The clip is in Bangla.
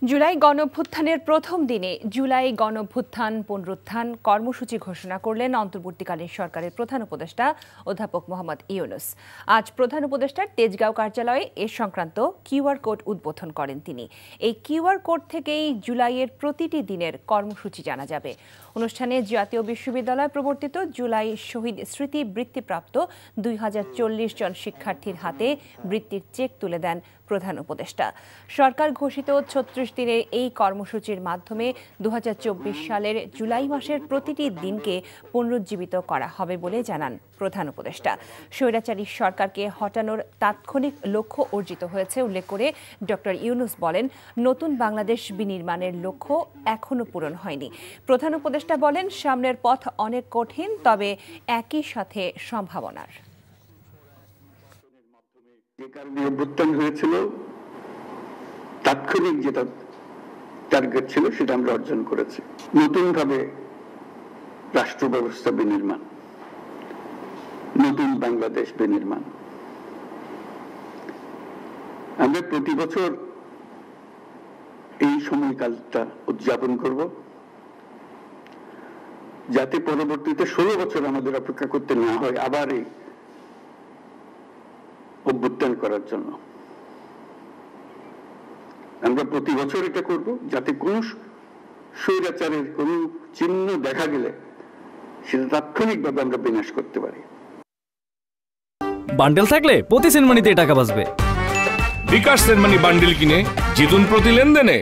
জুলাই গণঅভ্যুত্থানের প্রথম দিনে জুলাই গণঅভ্যুত্থান পুনরুত্থান কর্মসূচি ঘোষণা করলেন অন্তর্বর্তীকালীন সরকারের প্রধান উপদেষ্টা অধ্যাপক মোহাম্মদ ইউনূস। আজ প্রধান উপদেষ্টার তেজগাঁও কার্যালয়ে এ সংক্রান্ত কিউআর কোড উদ্বোধন করেন তিনি। এই কিউআর কোড থেকেই জুলাইয়ের প্রতিটি দিনের কর্মসূচি জানা যাবে। অনুষ্ঠানে জাতীয় বিশ্ববিদ্যালয় প্রবর্তিত জুলাই শহীদ স্মৃতি বৃত্তিপ্রাপ্ত 2040 জন শিক্ষার্থীর হাতে বৃত্তির চেক তুলে দেন প্রধান উপদেষ্টা। সরকার ঘোষিত 36 দিনের এই কর্মসূচির মাধ্যমে 2024 সালের জুলাই মাসের প্রতিটি দিনকে পুনরুজ্জীবিত করা হবে বলে জানান প্রধান উপদেষ্টা। স্বৈরাচারী সরকারকে হটানোর তাৎক্ষণিক লক্ষ্য অর্জিত হয়েছে উল্লেখ করে ডক্টর ইউনূস বলেন, নতুন বাংলাদেশ বিনির্মাণের লক্ষ্য এখনো পূরণ হয়নি। প্রধান উপদেষ্টা বলেন, সামনের পথ অনেক কঠিন, তবে একই সাথে সম্ভাবনার। যে কারণে অভ্যুত্থান হয়েছিল, তাৎক্ষণিক যেটা টার্গেট ছিল সেটা আমরা অর্জন করেছি। নতুন ভাবে রাষ্ট্র ব্যবস্থা বিনির্মাণ, নতুন বাংলাদেশ বিনির্মাণ। আমরা প্রতি বছর এই সময়কালটা উদযাপন করব, যাতে পরবর্তীতে 16 বছর আমাদের অপেক্ষা করতে না হয় আবার এই অভ্যুত্থান করার জন্য। আমরা প্রতি বছর এটা করব, যাতে কোন স্বৈরাচারের কোন চিহ্ন দেখা গেলে সেটা তাৎক্ষণিকভাবে আমরা বিনাশ করতে পারি। বান্ডেল থাকলে প্রতি সেনমানিতে টাকা বাঁচবে। বিকাশ সেনমানি বান্ডেল কিনে জিতুন প্রতি লেনদেনে।